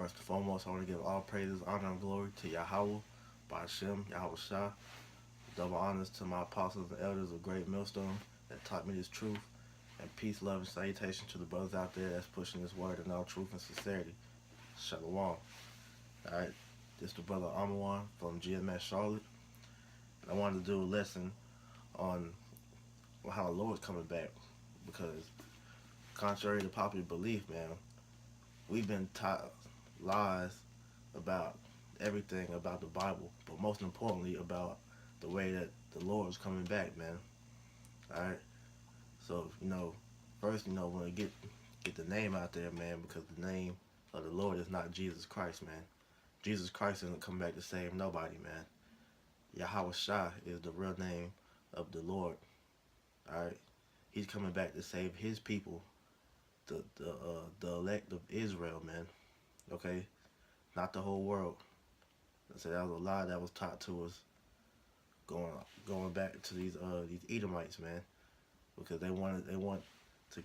First and foremost, I want to give all praises, honor, and glory to Yahawah, Bahasham, Yahawashi. Double honors to my apostles and elders of Greatmillstone that taught me this truth. And peace, love, and salutation to the brothers out there that's pushing this word in all truth and sincerity. Shalawam. Alright, this is the brother Amawan from GMS Charlotte. And I wanted to do a lesson on how the Lord's coming back. Because contrary to popular belief, man, we've been taught lies about everything about the Bible, but most importantly about the way that the Lord is coming back, man. Alright? So, first, when we get the name out there, man, because the name of the Lord is not Jesus Christ, man. Jesus Christ isn't coming back to save nobody, man. Yahawashi is the real name of the Lord. Alright? He's coming back to save his people, the elect of Israel, man. Okay? Not the whole world. So that was a lie that was taught to us going back to these Edomites, man, because they want to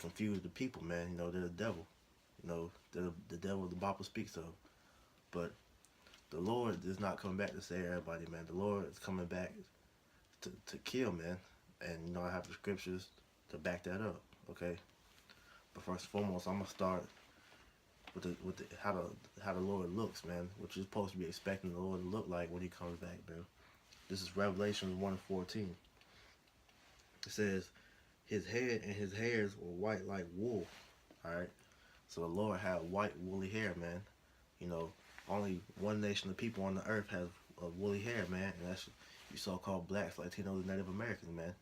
confuse the people, man. They're the devil. They're the devil the Bible speaks of. But the Lord is not coming back to save everybody, man. The Lord is coming back to kill, man. And I have the scriptures to back that up. Okay. But first and foremost, I'm gonna start with how the Lord looks, man. What you're supposed to be expecting the Lord to look like when He comes back, man. This is Revelation 1:14. It says, "His head and his hairs were white like wool." All right. So the Lord had white woolly hair, man. Only one nation of people on the earth has woolly hair, man, and that's you so-called blacks, Latinos, and Native Americans, man.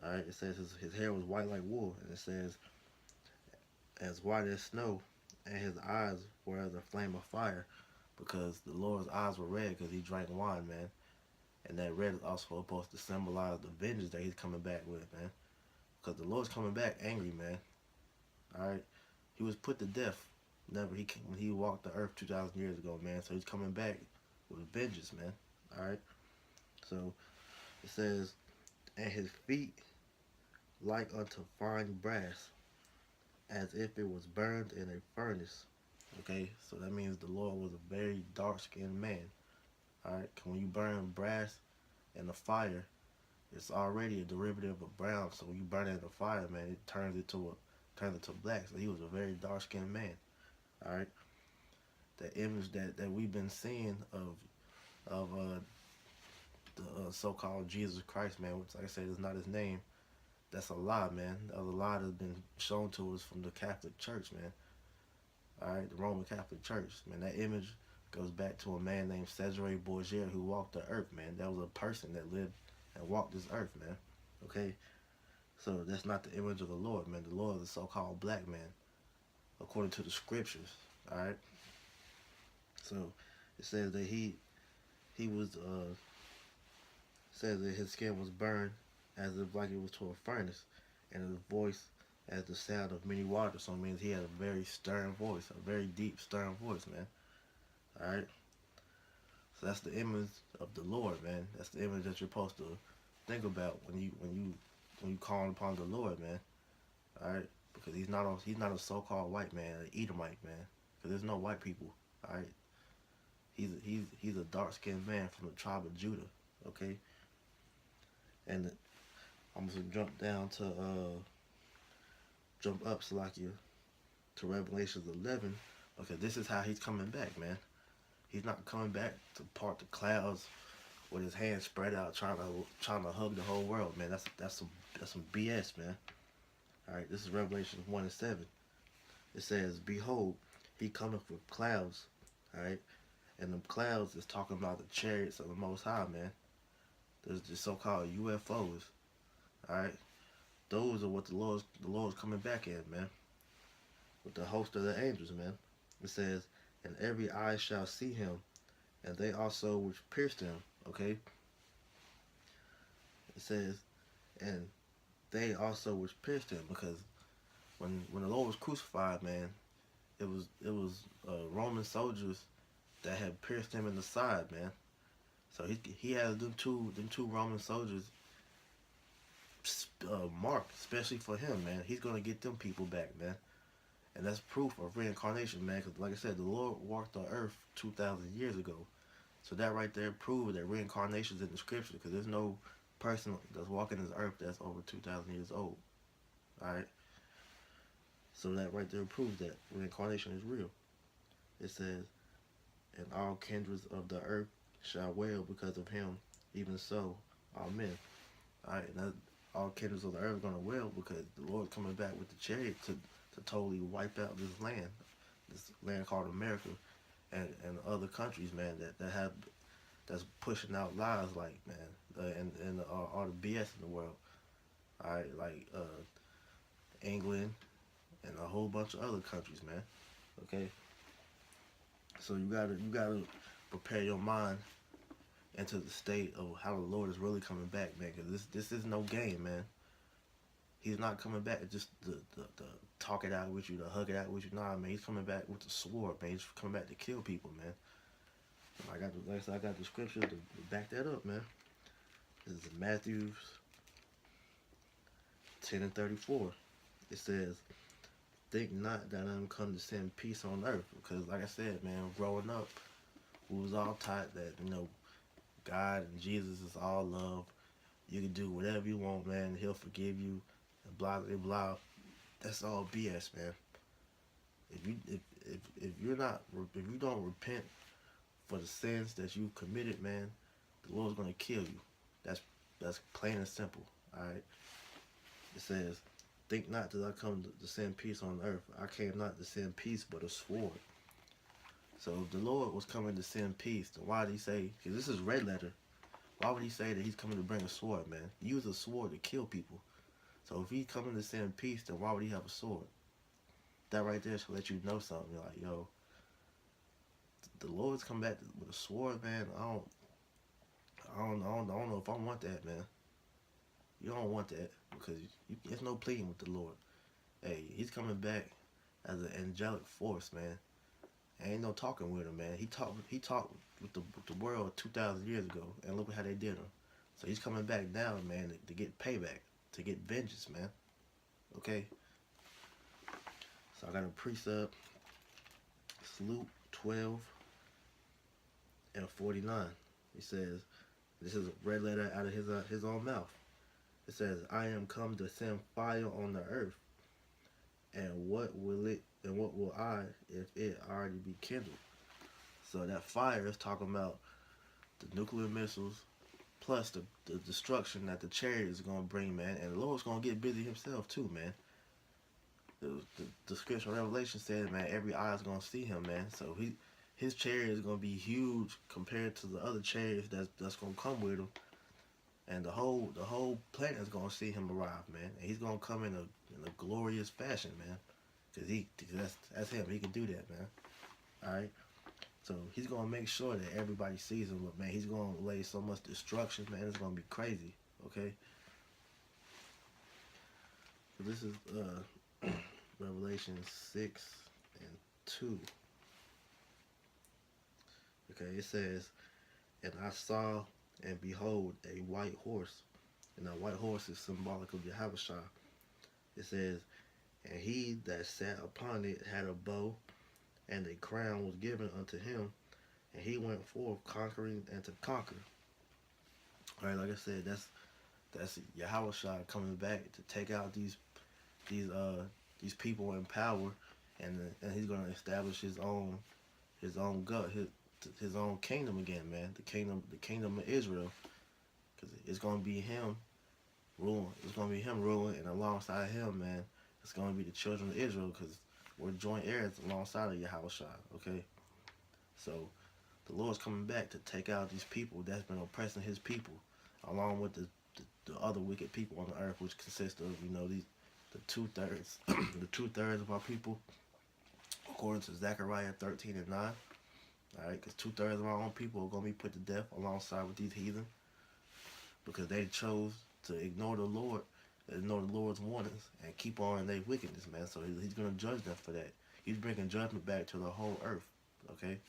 All right. It says his hair was white like wool, and it says as white as snow, and his eyes were as a flame of fire, because the Lord's eyes were red because he drank wine, man. And that red is also supposed to symbolize the vengeance that he's coming back with, man. Because the Lord's coming back angry, man. Alright? He was put to death when he walked the earth 2,000 years ago, man. So he's coming back with vengeance, man. Alright? So it says, "And his feet like unto fine brass, as if it was burned in a furnace." Okay? So that means the Lord was a very dark-skinned man. Alright, when you burn brass in the fire, it's already a derivative of brown. So when you burn it in the fire, man, it turns into black. So he was a very dark skinned man. Alright. The image that we've been seeing of the so-called Jesus Christ, man, which like I said is not his name, that's a lie, man. That's a lie that's been shown to us from the Catholic Church, man. Alright, the Roman Catholic Church. Man, that image goes back to a man named Cesare Borgia who walked the earth, man. That was a person that lived and walked this earth, man. Okay? So that's not the image of the Lord, man. The Lord is a so-called black man, according to the scriptures. Alright? So it says that he was says that his skin was burned as if like it was to a furnace, and his voice as the sound of many waters. So it means he had a very stern voice, a very deep, stern voice, man. Alright? So that's the image of the Lord, man. That's the image that you're supposed to think about when you call upon the Lord, man. Alright? Because he's not a so-called white man, an Edomite, man. Because there's no white people. Alright? He's a dark-skinned man from the tribe of Judah. Okay? And I'm gonna jump up Salakia to Revelations 11. Okay, this is how he's coming back, man. He's not coming back to part the clouds with his hands spread out, trying to hug the whole world, man. That's some BS, man. All right, this is Revelation 1:7. It says, "Behold, he cometh with clouds." All right, and the clouds is talking about the chariots of the Most High, man. There's the so-called UFOs. All right, those are what the Lord's coming back in, man. With the host of the angels, man. It says, "And every eye shall see him, and they also which pierced him." Okay? It says, "And they also which pierced him," because when the Lord was crucified, man, it was Roman soldiers that had pierced him in the side, man. So he has them two Roman soldiers marked, especially for him, man. He's gonna get them people back, man. And that's proof of reincarnation, man. Because like I said, the Lord walked the earth 2,000 years ago. So that right there proves that reincarnation is in the scripture. Because there's no person that's walking this earth that's over 2,000 years old. All right. So that right there proves that reincarnation is real. It says, "And all kindreds of the earth shall wail because of him. Even so, amen." All right. And that, all kindreds of the earth are gonna wail because the Lord's coming back with the chariot to totally wipe out this land called America, and other countries, man, that's pushing out lies like, man, and all the BS in the world. All right, like England and a whole bunch of other countries, man. Okay, so you gotta prepare your mind into the state of how the Lord is really coming back, man. Because this is no game, man. He's not coming back just to talk it out with you, to hug it out with you. Nah, man, he's coming back with the sword, man. He's coming back to kill people, man. I got the scripture to back that up, man. This is Matthew 10:34. It says, "Think not that I'm come to send peace on earth." Because, like I said, man, growing up, we was all taught that, God and Jesus is all love. You can do whatever you want, man. He'll forgive you, and blah blah blah. That's all BS, man. If you're not, if you don't repent for the sins that you've committed, man, the Lord's gonna kill you. That's that's plain and simple. All right. It says, "Think not that I come to send peace on earth. I came not to send peace, but a sword." So if the Lord was coming to send peace, then why did he say? Because this is red letter. Why would he say that he's coming to bring a sword, man? Use a sword to kill people. So if he's coming to send peace, then why would he have a sword? That right there should let you know something. You're like, yo, the Lord's come back with a sword, man. I don't know if I want that, man. You don't want that because there's no pleading with the Lord. Hey, he's coming back as an angelic force, man. Ain't no talking with him, man. He talked with the world 2,000 years ago, and look how they did him. So he's coming back now, man, to get payback, to get vengeance, man. Okay. So I got a precept, Salute 12:49. He says, this is a red letter out of his own mouth. It says, "I am come to send fire on the earth, and what will I if it already be kindled?" So that fire is talking about the nuclear missiles plus the destruction that the chariot is gonna bring, man. And the Lord's gonna get busy himself too, man. The scripture Revelation says, man, every eye is gonna see him, man. So his chariot is gonna be huge compared to the other chariots that's gonna come with him. And the whole planet is gonna see him arrive, man. And he's gonna come in a glorious fashion, man. Cause that's him. He can do that, man. All right. So he's gonna make sure that everybody sees him, but man, he's gonna lay so much destruction, man. It's gonna be crazy. Okay. So this is Revelation 6:2. Okay, it says, "And I saw and behold a white horse," and that white horse is symbolic of Yahawashi. It says, "And he that sat upon it had a bow, and a crown was given unto him, and he went forth conquering and to conquer." All right, like I said, that's Yahawashi coming back to take out these people in power, and he's gonna establish his own his own kingdom again, man. The kingdom of Israel, because it's gonna be him ruling. It's gonna be him ruling, and alongside him, man, it's gonna be the children of Israel, because we're joint heirs alongside of Yahawashi. Okay, so the Lord's coming back to take out these people that's been oppressing his people, along with the other wicked people on the earth, which consist of the 2/3 the 2/3 of our people, according to Zechariah 13:9. All right, because 2/3 of our own people are gonna be put to death alongside with these heathen, because they chose to ignore the Lord, ignore the Lord's warnings, and keep on in their wickedness, man. So he's gonna judge them for that. He's bringing judgment back to the whole earth. Okay.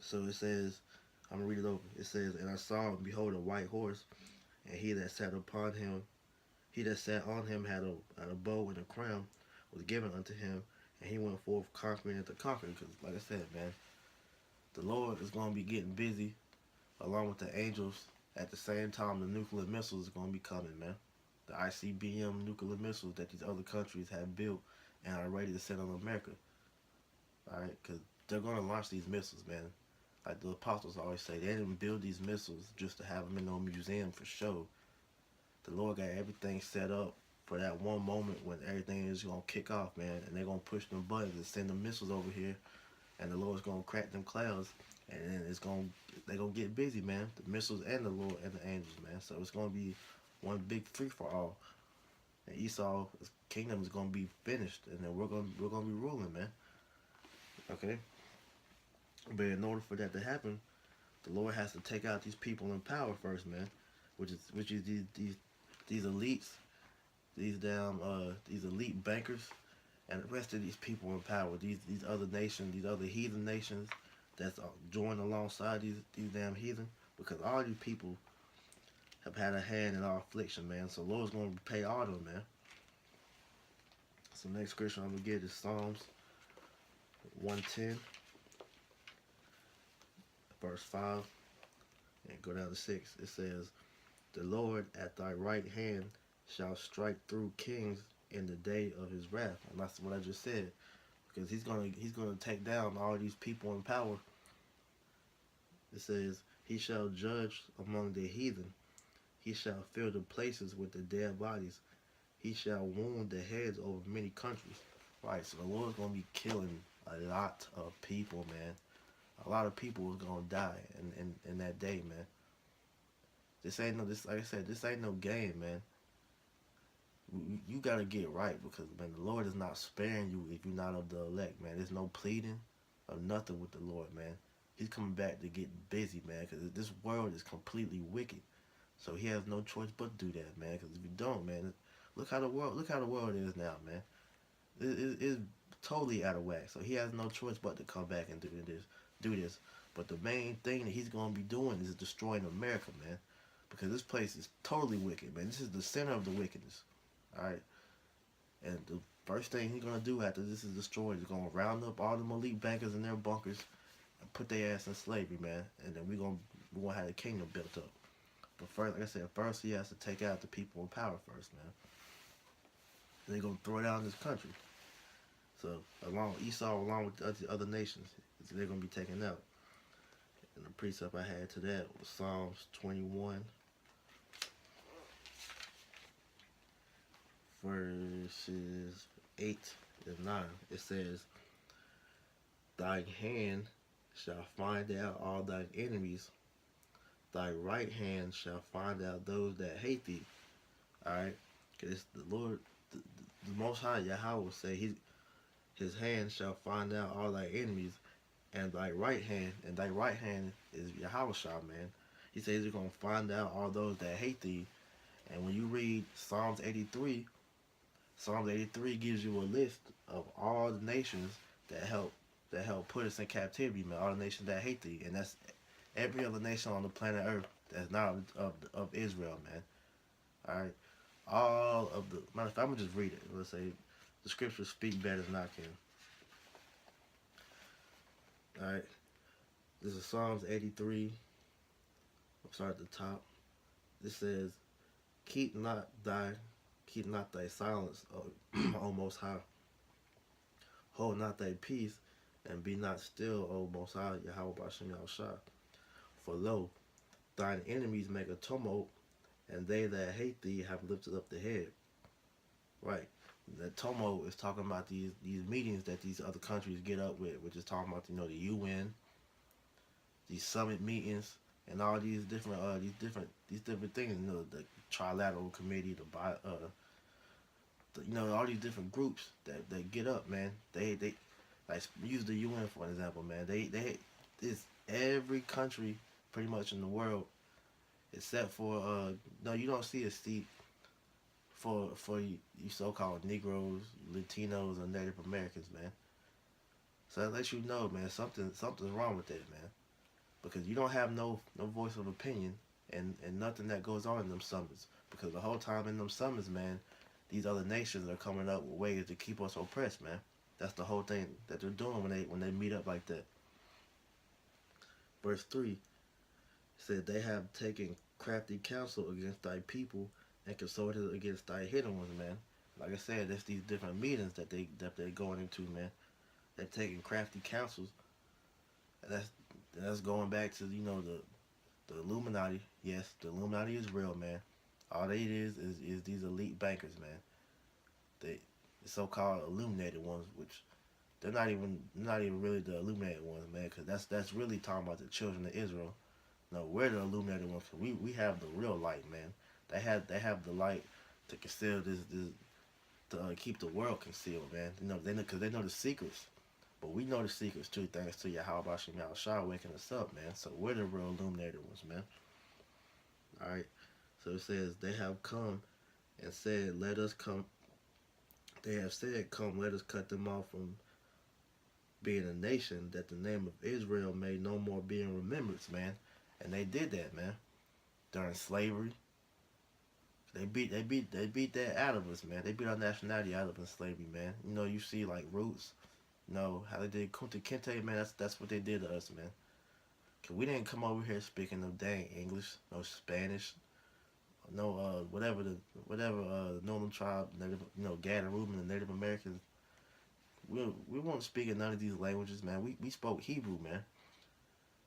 So it says, I'm gonna read it over. It says, "And I saw and behold a white horse, and he that sat on him had a bow and a crown, was given unto him, and he went forth conquering and to conquer. Because, like I said, man, the Lord is going to be getting busy along with the angels. At the same time, the nuclear missiles are going to be coming, man. The ICBM nuclear missiles that these other countries have built and are ready to send on America. Alright? Because they're going to launch these missiles, man. Like the apostles always say, they didn't build these missiles just to have them in no museum for show. The Lord got everything set up for that one moment when everything is going to kick off, man. And they're going to push them buttons and send the missiles over here. And the Lord's going to crack them clouds. And then they're going to get busy, man. The missiles and the Lord and the angels, man. So it's going to be one big free-for-all. And Esau's kingdom is going to be finished. And then we're going to be ruling, man. Okay? But in order for that to happen, the Lord has to take out these people in power first, man. Which is these elites, these elite bankers, and the rest of these people in power, these other nations, these other heathen nations that's joined alongside these damn heathen, because all these people have had a hand in our affliction, man. So the Lord's going to pay all of them, man. So next scripture I'm going to get is Psalms 110, verse 5, and go down to 6. It says, "The Lord at thy right hand shall strike through kings in the day of his wrath." And that's what I just said. Because he's gonna take down all these people in power. It says, "He shall judge among the heathen. He shall fill the places with the dead bodies. He shall wound the heads over many countries." Right, so the Lord's gonna be killing a lot of people, man. A lot of people is gonna die in that day, man. Like I said, this ain't no game, man. You gotta get right, because, man, the Lord is not sparing you if you're not of the elect, man. There's no pleading or nothing with the Lord, man. He's coming back to get busy, man, because this world is completely wicked. So he has no choice but to do that, man. Because if you don't, man, look how the world is now, man. It's totally out of whack. So he has no choice but to come back and do this. But the main thing that he's gonna be doing is destroying America, man. Because this place is totally wicked, man. This is the center of the wickedness. Alright? And the first thing he's going to do after this is destroyed, he's going to round up all the elite bankers in their bunkers and put their ass in slavery, man. And then we're going to have the kingdom built up. But first, like I said, first he has to take out the people in power first, man. And they're going to throw down this country. So, Esau, along with the other nations, they're going to be taken out. And the precept I had to that was Psalms 21. Verses 8 and 9. It says, "Thy hand shall find out all thine enemies. Thy right hand shall find out those that hate thee." Alright? Because the Lord, the Most High, Yahawah, will say, his hand shall find out all thy enemies, and thy right hand is Yahawashi, man. He says he's going to find out all those that hate thee. And when you read Psalms 83, Psalms 83 gives you a list of all the nations that help put us in captivity, man. All the nations that hate thee, and that's every other nation on the planet Earth that's not of Israel, man. All right, all of the matter of fact, I'm gonna just read it. Let's say the scriptures speak better than I can. All right, this is Psalms 83. I'm sorry at the top. This says, "Keep not thy silence, O Most High. Hold not thy peace, and be not still, O Most High, Yahawah Bahasham Yahawashi. For lo, thine enemies make a tumult, and they that hate thee have lifted up the head." Right. The tumult is talking about these meetings that these other countries get up with, which is talking about, the UN, these summit meetings, and all these different things. The trilateral committee, all these different groups that get up, man. They like, use the UN for an example, man. It's every country pretty much in the world, except for no, you don't see a seat for you so-called Negroes, Latinos, or Native Americans, man. So that lets you know, man, something's wrong with that, man. Because you don't have no voice of opinion and nothing that goes on in them summits. Because the whole time in them summits, man, these other nations are coming up with ways to keep us oppressed, man. That's the whole thing that they're doing when they meet up like that. Verse 3 said, they have taken crafty counsel against thy people and consulted against thy hidden ones, man. Like I said, there's these different meetings that they're going into, man. They're taking crafty counsels. And that's going back to, you know, the Illuminati. Yes, the Illuminati is real, man. All they is these elite bankers, man. The so-called illuminated ones, which they're not even really the illuminated ones, man, because that's really talking about the children of Israel. No, we're the illuminated ones. We have the real light, man. They have the light to conceal this to keep the world concealed, man. You know, because they know the secrets. But we know the secrets too, thanks to Yahawashi and Yahawashi waking us up, man. So we're the real illuminated ones, man. Alright. So it says, they have come and said, let us come. They have said, come, let us cut them off from being a nation, that the name of Israel may no more be in remembrance, man. And they did that, man. During slavery. They beat that out of us, man. They beat our nationality out of us in slavery, man. You know, you see like Roots, you know, how they did Kunta Kinte, man, that's what they did to us, man. Cause we didn't come over here speaking no dang English, no Spanish, no whatever Northern tribe, Native, you know, Gad and Reuben, the Native Americans. We weren't speaking none of these languages, man. We spoke Hebrew, man.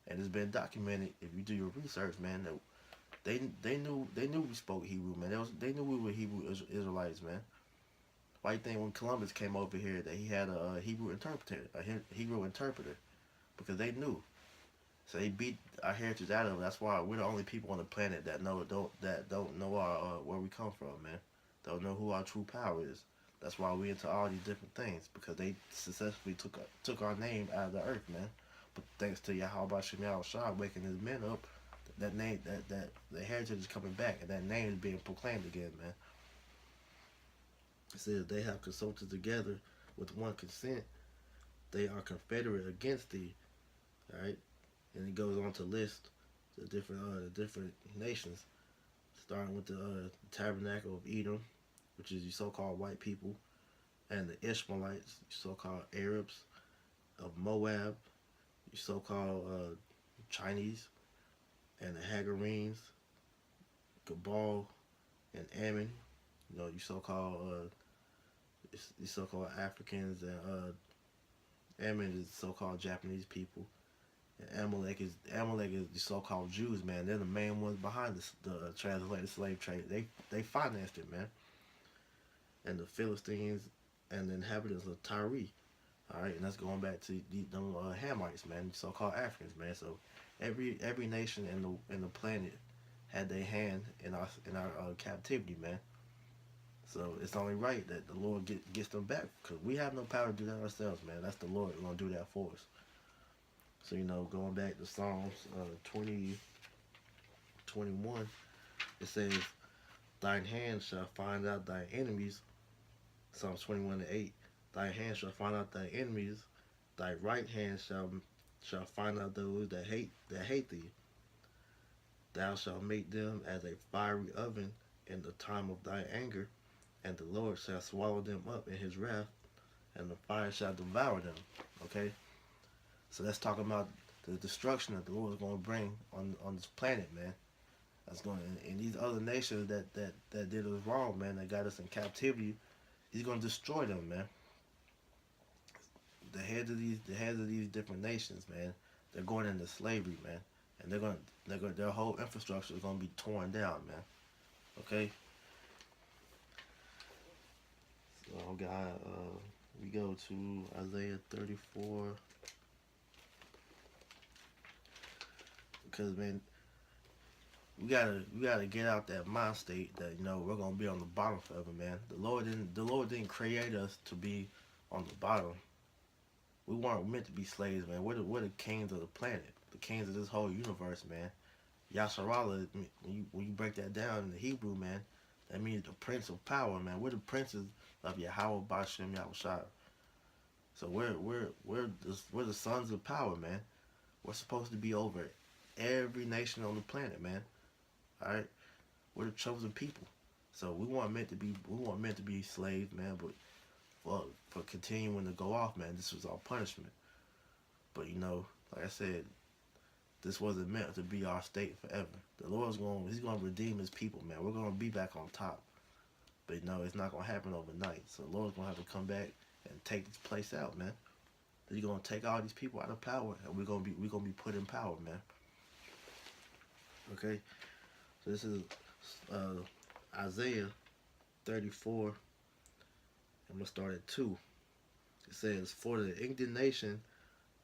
And it's been documented if you do your research, man, that they knew we spoke Hebrew, man. They knew we were Hebrew Israelites, man. Why you think when Columbus came over here that he had a Hebrew interpreter, because they knew. So they beat our heritage out of it. That's why we're the only people on the planet that don't know our where we come from, man. Don't know who our true power is. That's why we into all these different things, because they successfully took our name out of the earth, man. But thanks to Yahawah Shah waking his men up, that name that the heritage is coming back, and that name is being proclaimed again, man. It says they have consulted together with one consent. They are confederate against thee. All right, and it goes on to list the different nations, starting with the tabernacle of Edom, which is the so-called white people, and the Ishmaelites, so-called Arabs, of Moab, the so-called Chinese, and the Hagarenes, Gabal, and Ammon. You know, you so-called Africans, and Ammon is so-called Japanese people. And Amalek is the so-called Jews, man. They're the main ones behind the transatlantic slave trade. They financed it, man. And the Philistines and the inhabitants of Tyre. All right, and that's going back to them Hamites, man, so-called Africans, man. So every nation in the planet had their hand in our captivity, man. So it's only right that the Lord gets them back, because we have no power to do that ourselves, man. That's the Lord gonna do that for us. So, you know, going back to Psalms 21, it says, thine hand shall find out thy enemies. Psalms 21:8, thy hand shall find out thy enemies. Thy right hand shall find out those that hate thee. Thou shalt make them as a fiery oven in the time of thy anger, and the Lord shall swallow them up in his wrath, and the fire shall devour them. Okay? So that's talking about the destruction that the Lord is going to bring on this planet, man. That's going to, and these other nations that did us wrong, man, that got us in captivity, he's going to destroy them, man. The heads of these different nations, man, they're going into slavery, man, and their whole infrastructure is going to be torn down, man. Okay. So God, we go to Isaiah 34. Because, man, we gotta get out that mind state that, you know, we're gonna be on the bottom forever, man. The Lord didn't create us to be on the bottom. We weren't meant to be slaves, man. We're the kings of the planet, the kings of this whole universe, man. Yasharallah, when you break that down in the Hebrew, man, that means the prince of power, man. We're the princes of Yahawah, Bahasham, Yahawashi. So we're the sons of power, man. We're supposed to be over every nation on the planet, man. Alright? We're the chosen people. So we weren't meant to be slaves, man. But for continuing to go off, man, this was our punishment. But like I said, this wasn't meant to be our state forever. The Lord's He's gonna redeem His people, man. We're gonna be back on top. But it's not gonna happen overnight. So the Lord's gonna have to come back and take this place out, man. He's gonna take all these people out of power, and we're gonna be put in power, man. Okay. So this is Isaiah 34. I'm gonna start at 2. It says, "For the indignation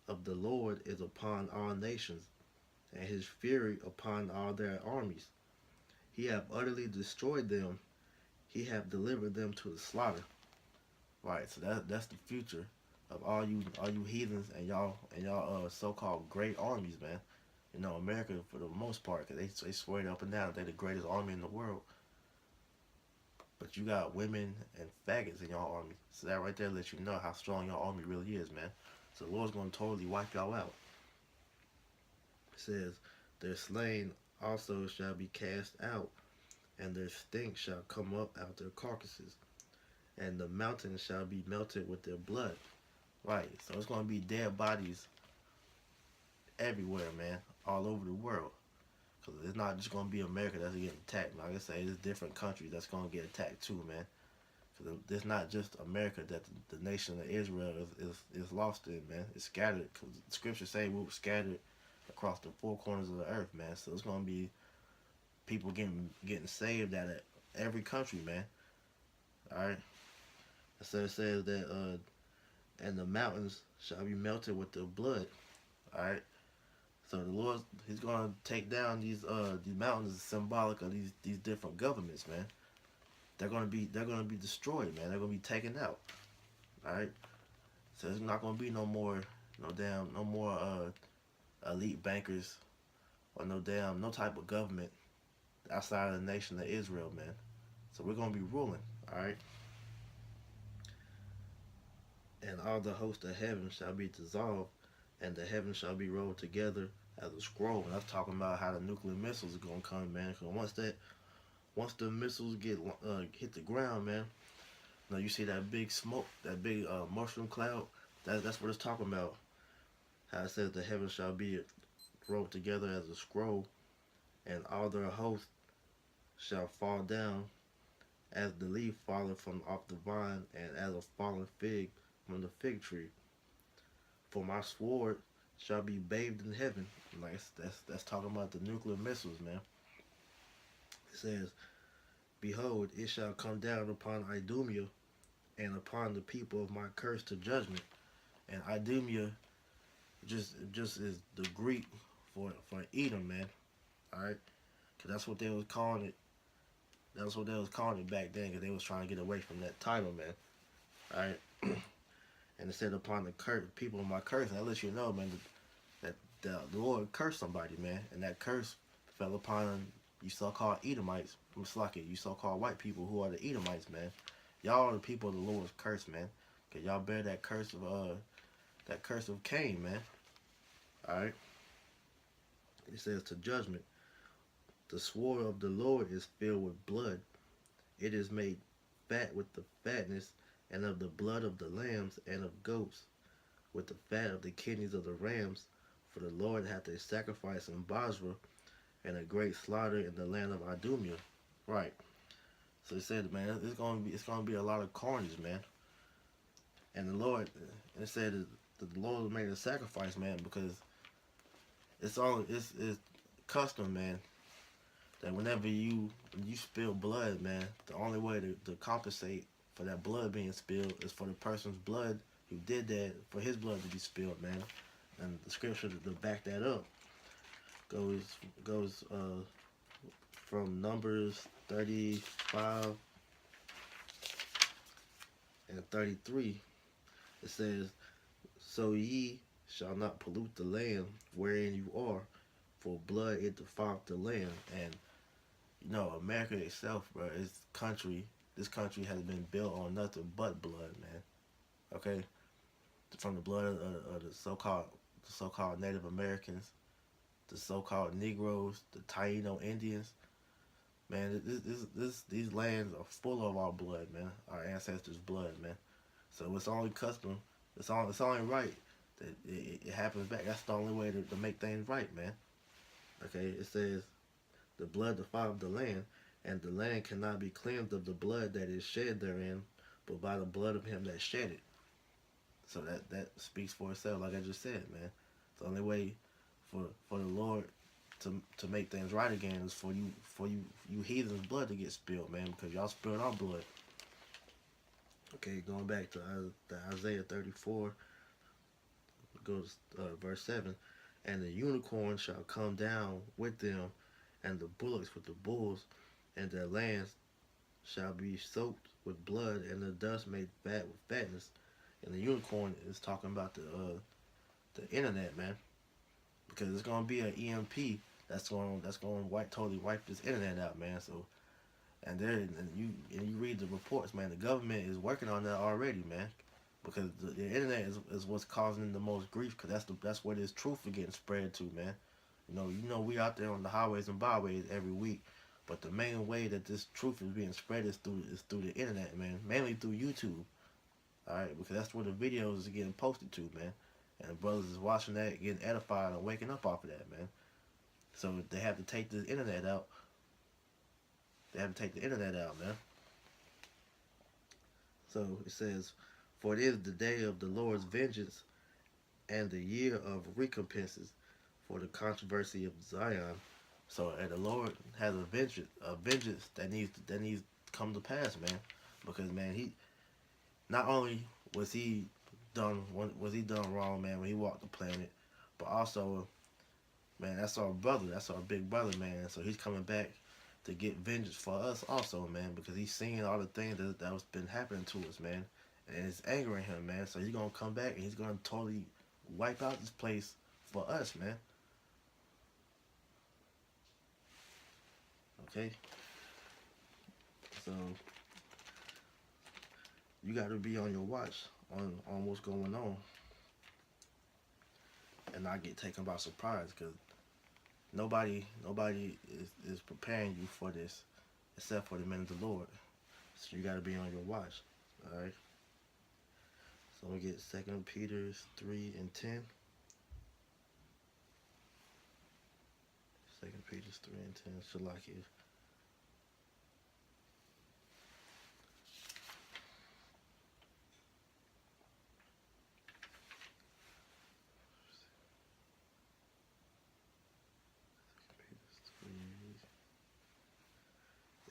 of the Lord is upon all nations, and His fury upon all their armies. He hath utterly destroyed them. He hath delivered them to the slaughter." Right. So that's the future of all you heathens and y'all so-called great armies, man. America for the most part, cause they swear it up and down that they're the greatest army in the world. But you got women and faggots in your army. So that right there lets you know how strong your army really is, man. So the Lord's gonna totally wipe y'all out. It says, "Their slain also shall be cast out, and their stink shall come up out their carcasses, and the mountains shall be melted with their blood." Right. So it's gonna be dead bodies everywhere, man, all over the world. Because it's not just going to be America that's getting attacked. Like I say, there's different countries that's going to get attacked too, man. Because it's not just America that the nation of Israel is lost in, man. It's scattered. Because the scriptures say we were scattered across the four corners of the earth, man. So it's going to be people getting saved out of every country, man. All right. So it says that, and the mountains shall be melted with the blood. All right. So the Lord, He's gonna take down these mountains, symbolic of these different governments, man. They're gonna be destroyed, man. They're gonna be taken out. All right. So there's not gonna be no more elite bankers or no type of government outside of the nation of Israel, man. So we're gonna be ruling. All right. "And all the host of heaven shall be dissolved, and the heavens shall be rolled together as a scroll." And that's talking about how the nuclear missiles are gonna come, man. Because once the missiles get hit the ground, man, you see that big smoke, that big mushroom cloud. That's what it's talking about. How it says the heavens shall be rolled together as a scroll, and all their hosts shall fall down as the leaf falleth from off the vine, and as a fallen fig from the fig tree. For my sword shall be bathed in heaven. Like that's talking about the nuclear missiles, man. It says, "Behold, it shall come down upon Idumea and upon the people of my curse to judgment." And Idumea just is the Greek for Edom, man. All right, cause that's what they was calling it. That's what they was calling it back then, cause they was trying to get away from that title, man. All right. And it said, "Upon the people of my curse." And that lets you know, man, that the Lord cursed somebody, man. And that curse fell upon you so-called Edomites. You so-called white people who are the Edomites, man. Y'all are the people of the Lord's curse, man. Because y'all bear that curse of Cain, man. Alright. It says, "To judgment. The sword of the Lord is filled with blood. It is made fat with the fatness and of the blood of the lambs and of goats, with the fat of the kidneys of the rams. For the Lord hath a sacrifice in Basra, and a great slaughter in the land of Idumea." Right. So he said, man, it's gonna be a lot of carnage, man. And it said that the Lord made a sacrifice, man, because it's custom, man, that whenever you spill blood, man, the only way to compensate for that blood being spilled is for the person's blood who did that, for his blood to be spilled, man. And the scripture to back that up goes from Numbers 35 and 33. It says, "So ye shall not pollute the land wherein you are, for blood it defileth the land." And America itself, bro, this country has been built on nothing but blood, man. Okay, from the blood of the so-called Native Americans, the so-called Negroes, the Taino Indians, Man, these lands are full of our blood, man. Our ancestors' blood, man. So it's only custom. It's only right that it happens back. That's the only way to make things right, man. Okay, it says the blood defiled the land, and the land cannot be cleansed of the blood that is shed therein, but by the blood of him that shed it. So that speaks for itself, like I just said, man. The only way for the Lord to make things right again is for you heathens' blood to get spilled, man, because y'all spilled our blood. Okay, going back to Isaiah 34, go to verse 7. And the unicorn shall come down with them, and the bullocks with the bulls, and their lands shall be soaked with blood, and the dust made fat with fatness. And the unicorn is talking about the internet, man, because it's gonna be an EMP that's going to totally wipe this internet out, man. So and you read the reports, man. The government is working on that already, man, because the internet is what's causing the most grief, because that's where this truth is getting spread to, man. You know we out there on the highways and byways every week, but the main way that this truth is being spread is through the internet, man. Mainly through YouTube, all right, because that's where the videos are getting posted to, man. And the brothers is watching that, getting edified and waking up off of that, man. So they have to take the internet out. They have to take the internet out, man. So it says, for it is the day of the Lord's vengeance and the year of recompenses for the controversy of Zion. So, and the Lord has a vengeance that needs to come to pass, man. Because, man, he not only was he done wrong, man, when he walked the planet, but also, man, that's our brother, that's our big brother, man. So he's coming back to get vengeance for us also, man, because he's seeing all the things that's been happening to us, man, and it's angering him, man. So he's gonna come back and he's gonna totally wipe out this place for us, man. Okay, so you got to be on your watch on what's going on, and not get taken by surprise, because nobody is preparing you for this except for the men of the Lord. So you got to be on your watch. All right. So we get 2 Peter 3:10. 2 Peter 3:10. Shalaki.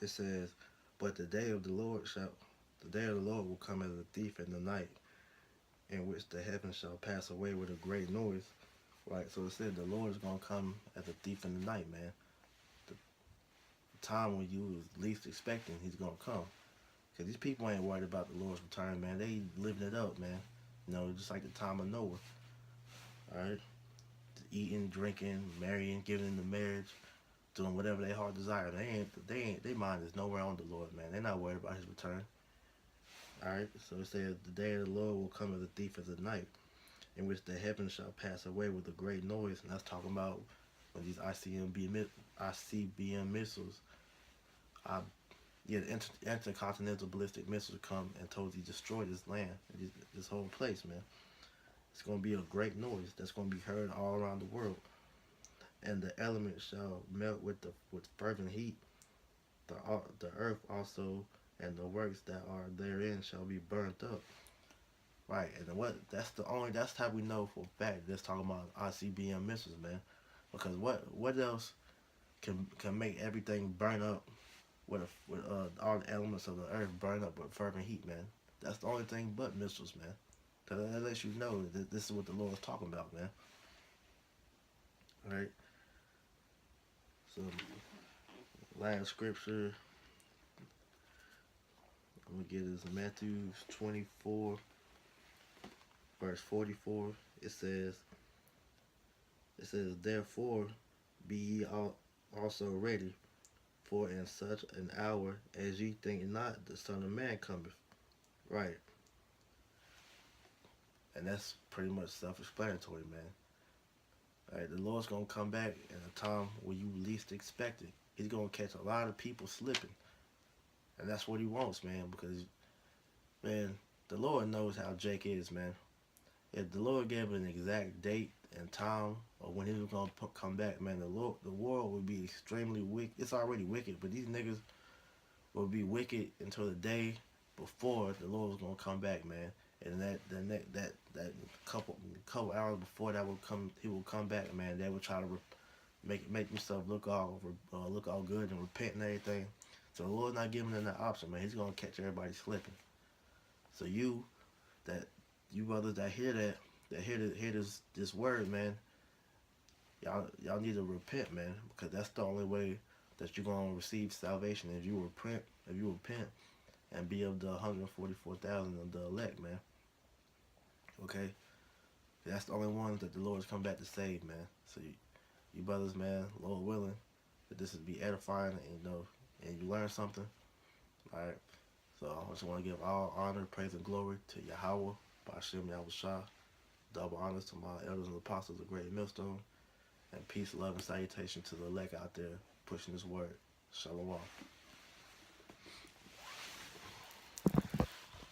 It says, "But the day of the Lord will come as a thief in the night, in which the heavens shall pass away with a great noise." Right. So it said the Lord is gonna come as a thief in the night, man. The time when you was least expecting, He's gonna come. Cause these people ain't worried about the Lord's return, man. They living it up, man. Just like the time of Noah. All right, eating, drinking, marrying, giving into marriage, doing whatever their heart desire. Their mind is nowhere on the Lord, man. They're not worried about His return. All right, so it says the day of the Lord will come as a thief as a night, in which the heavens shall pass away with a great noise. And that's talking about when these ICBM missiles, the intercontinental ballistic missiles come and totally destroy this land, this whole place, man. It's going to be a great noise that's going to be heard all around the world. And the elements shall melt with fervent heat. The earth also and the works that are therein shall be burnt up. Right, and that's how we know for a fact that's talking about ICBM missiles, man. Because what else can make everything burn up with all the elements of the earth burn up with fervent heat, man? That's the only thing but missiles, man. Cause that lets you know that this is what the Lord is talking about, man. All right. So last scripture I'm gonna get is Matthew 24, verse 44. It says, "Therefore be ye also ready, for in such an hour as ye think not, the Son of Man cometh." Right. And that's pretty much self-explanatory, man. All right, the Lord's gonna come back in a time where you least expect it. he's gonna catch a lot of people slipping, and that's what he wants, man. Because man, the Lord knows how Jake is, man. If the Lord gave an exact date and time or when he was gonna come back, man, the world would be extremely wicked. It's already wicked, but these niggas will be wicked until the day before the Lord was gonna come back, man. And that couple hours before that will come, he will come back, man. They will try to make themselves look all good and repent and everything. So the Lord's not giving them that option, man. He's gonna catch everybody slipping. So that you brothers that hear this word, man, y'all need to repent, man, because that's the only way that you're gonna receive salvation. If you repent and be of the 144,000 of the elect, man. Okay, that's the only ones that the Lord's come back to save, man. So you brothers, man, Lord willing, that this would be edifying, and and you learn something. All right. So I just want to give all honor, praise, and glory to Yahawah, Bahasham, Yahawashi. Double honors to my elders and apostles of Greatmillstone, and peace, love, and salutation to the elect out there pushing this word. Shalawam.